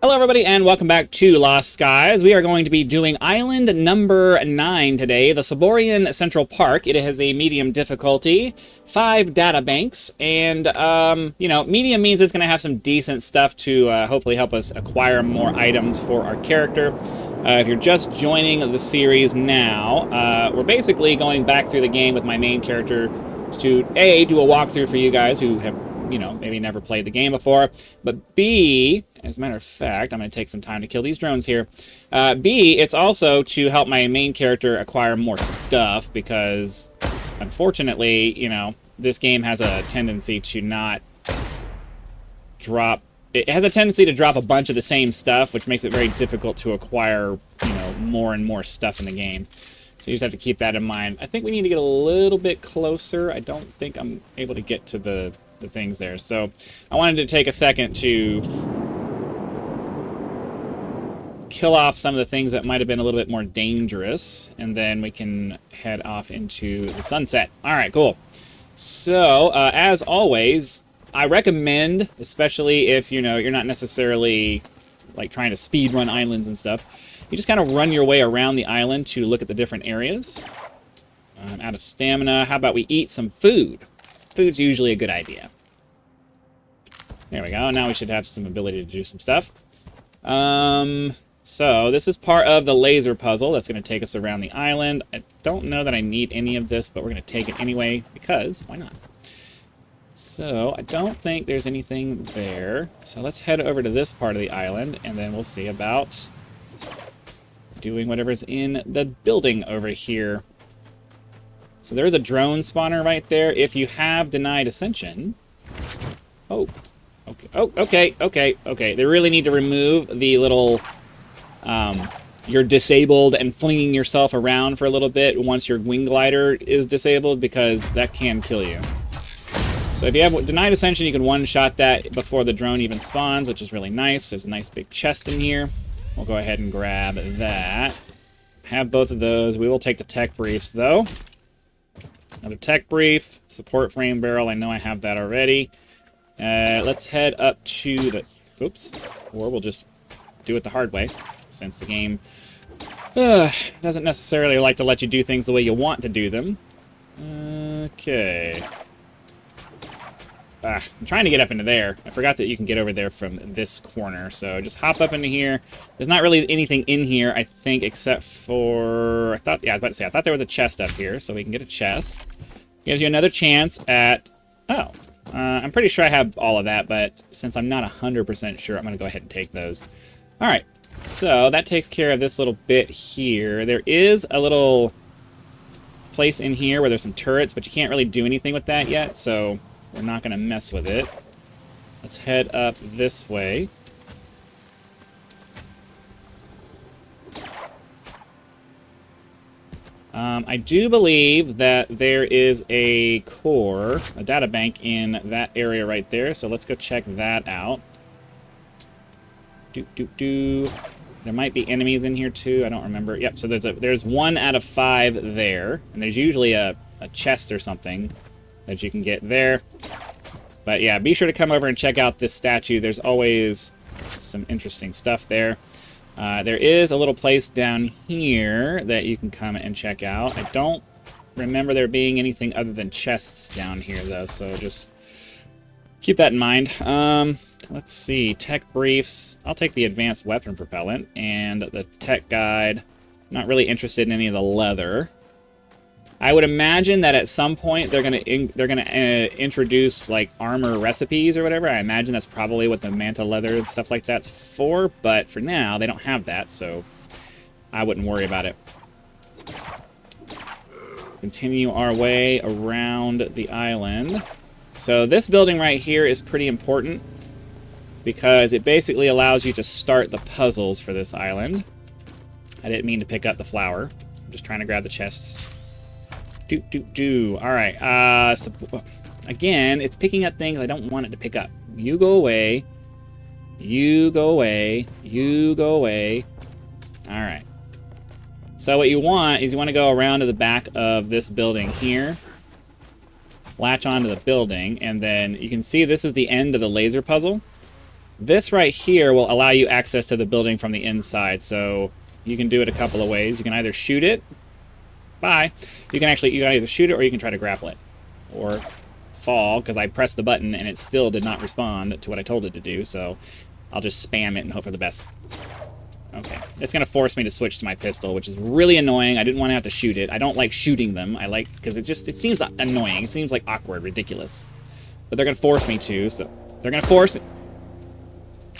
Hello everybody and welcome back to Lost Skies. We are going to be doing island number 9 today, the Saborian Central Park. It has a medium difficulty, 5 data banks, and medium means it's going to have some decent stuff to hopefully help us acquire more items for our character. If you're just joining the series now, we're basically going back through the game with my main character to A, do a walkthrough for you guys who have maybe never played the game before, but B, as a matter of fact, I'm going to take some time to kill these drones here. B, it's also to help my main character acquire more stuff because, unfortunately, this game has a tendency to not drop... It has a tendency to drop a bunch of the same stuff, which makes it very difficult to acquire, more and more stuff in the game. So you just have to keep that in mind. I think we need to get a little bit closer. I don't think I'm able to get to the things there. So I wanted to take a second to kill off some of the things that might have been a little bit more dangerous, and then we can head off into the sunset. All right, cool. So as always, I recommend, especially if you're not necessarily like trying to speed run islands and stuff, you just kind of run your way around the island to look at the different areas. I'm out of stamina. How about we eat some food? Food's usually a good idea. There we go. Now we should have some ability to do some stuff. So this is part of the laser puzzle that's going to take us around the island. I don't know that I need any of this, but we're going to take it anyway because why not? So I don't think there's anything there. So let's head over to this part of the island, and then we'll see about doing whatever's in the building over here. So there's a drone spawner right there. If you have denied ascension... Oh, okay. Oh, okay. They really need to remove the little... you're disabled and flinging yourself around for a little bit once your wing glider is disabled, because that can kill you. So if you have denied ascension, you can one-shot that before the drone even spawns, which is really nice. There's a nice big chest in here. We'll go ahead and grab that. Have both of those. We will take the tech briefs, though. Another tech brief, support frame barrel. I know I have that already. Let's head up to the... Oops. Or we'll just do it the hard way, since the game doesn't necessarily like to let you do things the way you want to do them. Okay. I'm trying to get up into there. I forgot that you can get over there from this corner, so just hop up into here. There's not really anything in here, I think, except for... I was about to say, I thought there was a chest up here, so we can get a chest. Gives you another chance at... Oh. I'm pretty sure I have all of that, but since I'm not 100% sure, I'm going to go ahead and take those. Alright, so that takes care of this little bit here. There is a little place in here where there's some turrets, but you can't really do anything with that yet, so... We're not going to mess with it. Let's head up this way. I do believe that there is a core, a data bank in that area right there, so let's go check that out. There might be enemies in here too, I don't remember. Yep, so there's 1 out of 5 there, and there's usually a chest or something that you can get there. But yeah, be sure to come over and check out this statue. There's always some interesting stuff there. There is a little place down here that you can come and check out. I don't remember there being anything other than chests down here, though, so just keep that in mind. Let's see, tech briefs. I'll take the advanced weapon propellant and the tech guide. Not really interested in any of the leather. I would imagine that at some point they're gonna introduce like armor recipes or whatever. I imagine that's probably what the manta leather and stuff like that's for. But for now, they don't have that, so I wouldn't worry about it. Continue our way around the island. So this building right here is pretty important because it basically allows you to start the puzzles for this island. I didn't mean to pick up the flower. I'm just trying to grab the chests. Alright, so, again, it's picking up things I don't want it to pick up. You go away. You go away. You go away. Alright. So what you want is you want to go around to the back of this building here. Latch onto the building, and then you can see this is the end of the laser puzzle. This right here will allow you access to the building from the inside, so you can do it a couple of ways. You can either shoot it. Bye. You can either shoot it or you can try to grapple it. Or fall, because I pressed the button and it still did not respond to what I told it to do, so I'll just spam it and hope for the best. Okay. It's going to force me to switch to my pistol, which is really annoying. I didn't want to have to shoot it. I don't like shooting them. I like, because it seems annoying. It seems like awkward, ridiculous. But they're going to force me to, so they're going to force me.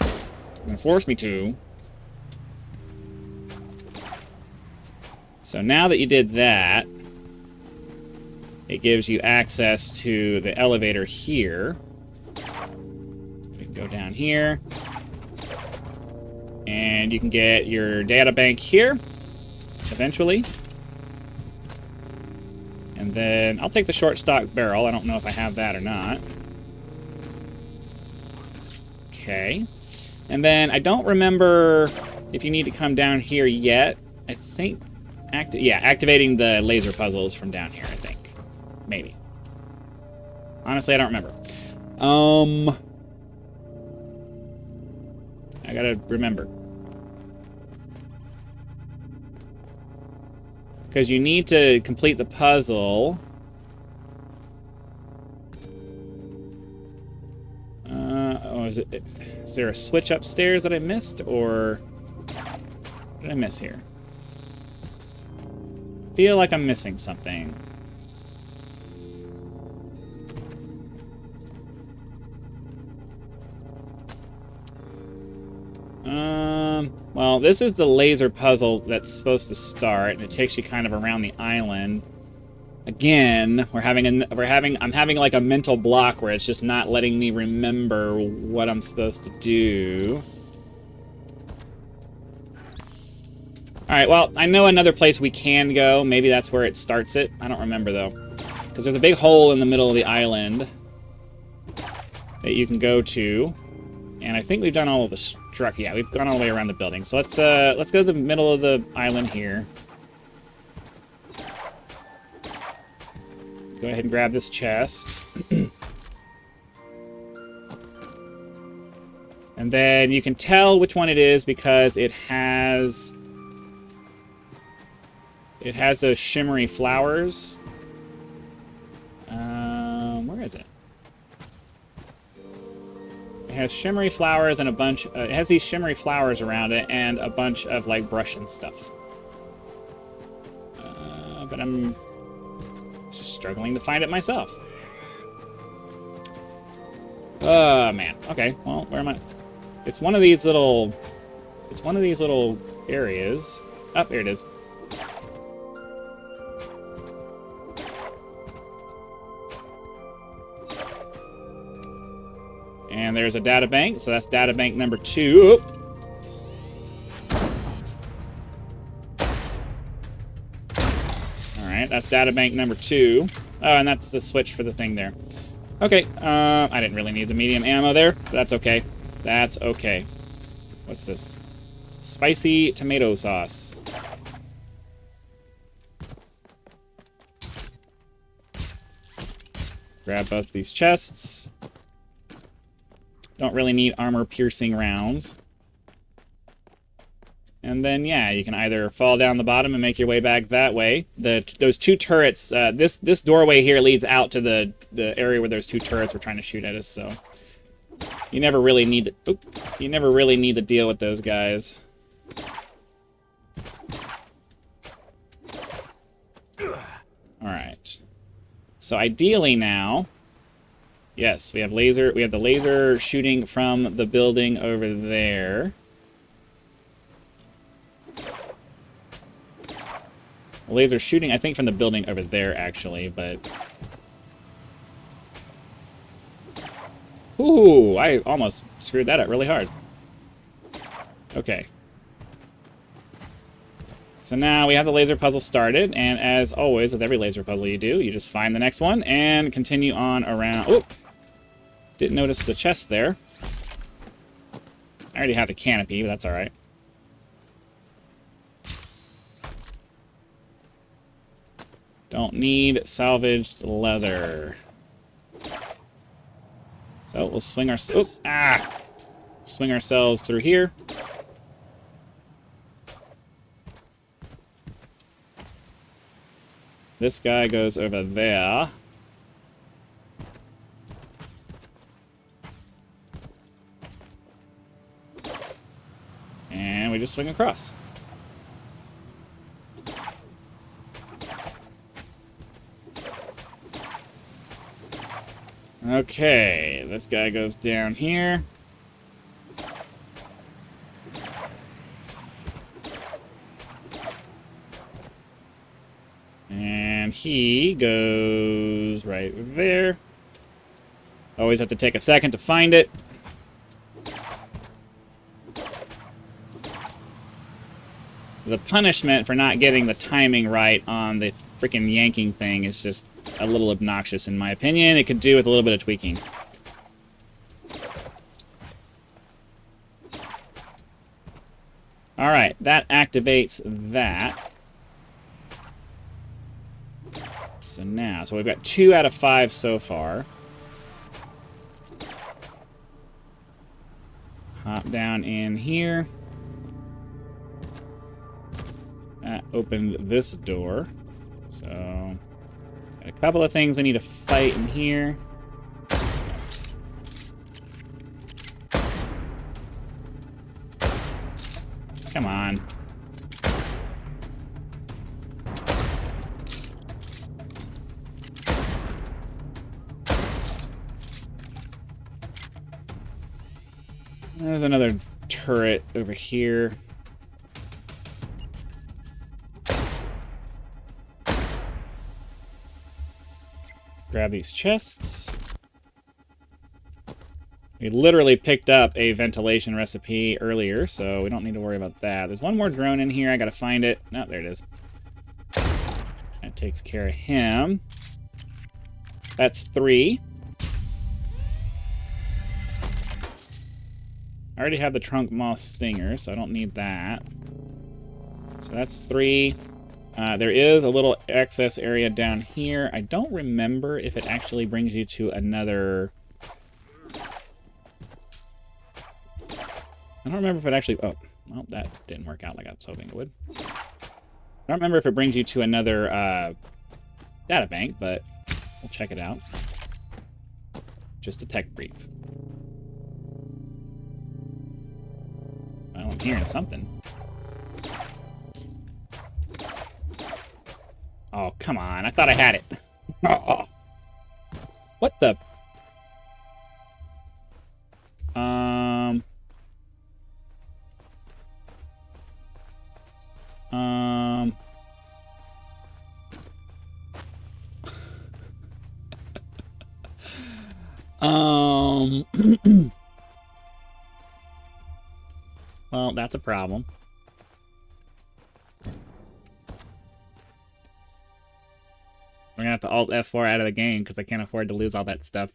They're going to force me to. So now that you did that, it gives you access to the elevator here. We can go down here. And you can get your data bank here, eventually. And then I'll take the short stock barrel. I don't know if I have that or not. Okay. And then I don't remember if you need to come down here yet. I think, activating the laser puzzles from down here, I think. Maybe. Honestly, I don't remember. I gotta remember. Because you need to complete the puzzle. Is there a switch upstairs that I missed, or what did I miss here? I feel like I'm missing something. Well, this is the laser puzzle that's supposed to start, and it takes you kind of around the island. Again, I'm having like a mental block where it's just not letting me remember what I'm supposed to do. Alright, well, I know another place we can go. Maybe that's where it starts it. I don't remember, though. Because there's a big hole in the middle of the island that you can go to. And I think we've done all of the struck. Yeah, we've gone all the way around the building. So let's go to the middle of the island here. Go ahead and grab this chest. And then you can tell which one it is because it has those shimmery flowers. Where is it? It has shimmery flowers and a bunch... it has these shimmery flowers around it and a bunch of, like, brush and stuff. But I'm struggling to find it myself. Oh, man. Okay, well, where am I? It's one of these little... It's one of these little areas. Oh, there it is. And there's a data bank, so that's data bank number 2. Alright, that's data bank number 2. Oh, and that's the switch for the thing there. Okay, I didn't really need the medium ammo there, but that's okay. That's okay. What's this? Spicy tomato sauce. Grab both these chests. Don't really need armor-piercing rounds. And then, yeah, you can either fall down the bottom and make your way back that way. Those 2 turrets, this doorway here leads out to the area where those 2 turrets were trying to shoot at us, so... You never really need to deal with those guys. Alright. So ideally now... Yes, we have the laser shooting from the building over there. The laser shooting, I think, from the building over there, actually, but... Ooh, I almost screwed that up really hard. Okay. So now we have the laser puzzle started, and as always, with every laser puzzle you do, you just find the next one and continue on around... Oh! Didn't notice the chest there. I already have the canopy, but that's alright. Don't need salvaged leather. So we'll swing our... Oh! Ah! swing ourselves through here. This guy goes over there. And we just swing across. Okay, this guy goes down here. And he goes right there. Always have to take a second to find it. The punishment for not getting the timing right on the freaking yanking thing is just a little obnoxious in my opinion. It could do with a little bit of tweaking. Alright, that activates that. So now, we've got 2 out of 5 so far. Hop down in here. That opened this door. So, got a couple of things we need to fight in here. Come on. There's another turret over here. Grab these chests. We literally picked up a ventilation recipe earlier, so we don't need to worry about that. There's one more drone in here. I gotta find it. No, there it is. That takes care of him. That's 3. I already have the trunk moss stinger, so I don't need that. So that's 3. There is a little excess area down here. I don't remember if it actually brings you to another... I don't remember if it actually... Oh, well, that didn't work out like I was hoping it would. I don't remember if it brings you to another data bank, but we'll check it out. Just a tech brief. Well, I'm hearing something. Oh, come on. I thought I had it. Oh. What the... Well, that's a problem. We're gonna have to Alt F4 out of the game because I can't afford to lose all that stuff.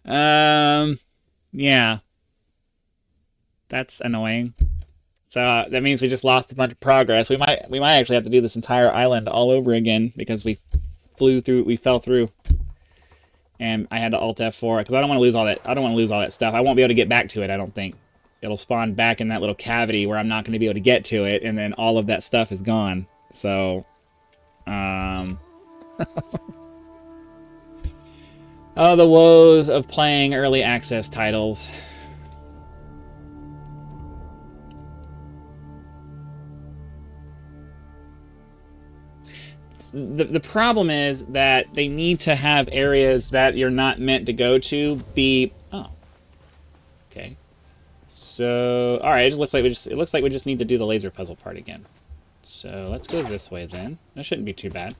Yeah. That's annoying. So that means we just lost a bunch of progress. We might actually have to do this entire island all over again because we fell through. And I had to Alt F4 because I don't want to lose all that. I don't want to lose all that stuff. I won't be able to get back to it, I don't think. It'll spawn back in that little cavity where I'm not going to be able to get to it, and then all of that stuff is gone. So, oh, the woes of playing early access titles. The problem is that they need to have areas that you're not meant to go to be... Oh. Okay. So, alright, it looks like we just need to do the laser puzzle part again. So, let's go this way then. That shouldn't be too bad.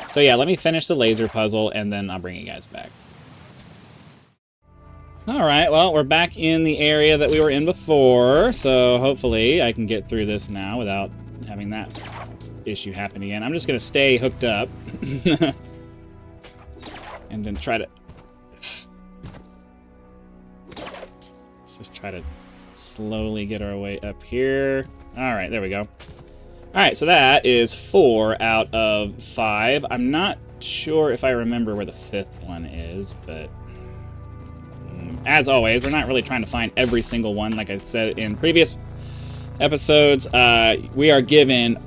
So yeah, let me finish the laser puzzle and then I'll bring you guys back. Alright, well, we're back in the area that we were in before, so hopefully I can get through this now without having that issue happen again. I'm just going to stay hooked up. And then try to... Let's just try to slowly get our way up here. Alright, there we go. Alright, so that is 4 out of 5. I'm not sure if I remember where the 5th one is, but... as always, we're not really trying to find every single one. Like I said in previous episodes, we are given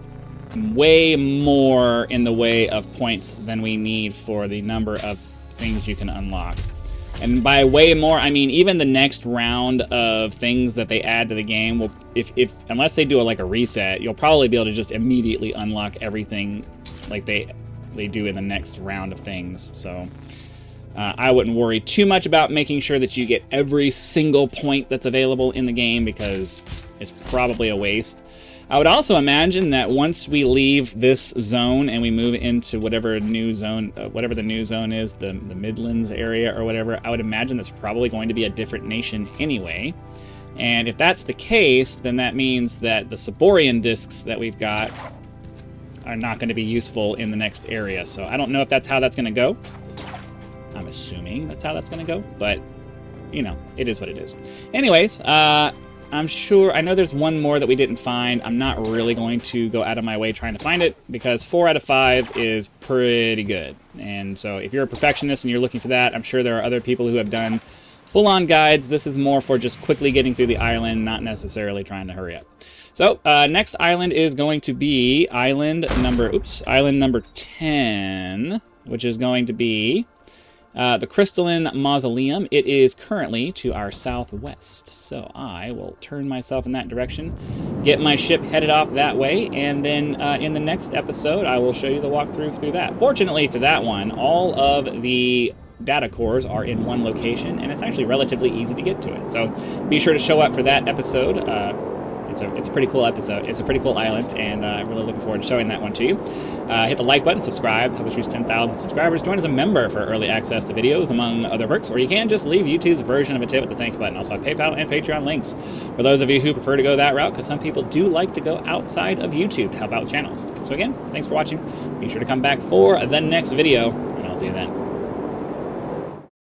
way more in the way of points than we need for the number of things you can unlock. And by way more, I mean even the next round of things that they add to the game will, if unless they do like a reset, you'll probably be able to just immediately unlock everything like they do in the next round of things. So I wouldn't worry too much about making sure that you get every single point that's available in the game, because it's probably a waste. I would also imagine that once we leave this zone and we move into whatever new zone, whatever the new zone is, the Midlands area or whatever, I would imagine that's probably going to be a different nation anyway. And if that's the case, then that means that the Saborian discs that we've got are not going to be useful in the next area. So I don't know if that's how that's going to go. I'm assuming that's how that's going to go, but you know, it is what it is. Anyways, I'm sure, I know there's one more that we didn't find. I'm not really going to go out of my way trying to find it, because 4 out of 5 is pretty good. And so if you're a perfectionist and you're looking for that, I'm sure there are other people who have done full-on guides. This is more for just quickly getting through the island, not necessarily trying to hurry up. So next island is going to be island number 10, which is going to be the Crystalline Mausoleum. It is currently to our southwest, so I will turn myself in that direction, get my ship headed off that way, and then in the next episode I will show you the walkthrough through that. Fortunately for that one, all of the data cores are in one location, and it's actually relatively easy to get to it. So be sure to show up for that episode. It's a pretty cool episode. It's a pretty cool island, and I'm really looking forward to showing that one to you. Hit the like button, subscribe, help us reach 10,000 subscribers. Join as a member for early access to videos, among other perks, or you can just leave YouTube's version of a tip with the thanks button. Also, PayPal and Patreon links for those of you who prefer to go that route, because some people do like to go outside of YouTube to help out channels. So again, thanks for watching. Be sure to come back for the next video, and I'll see you then.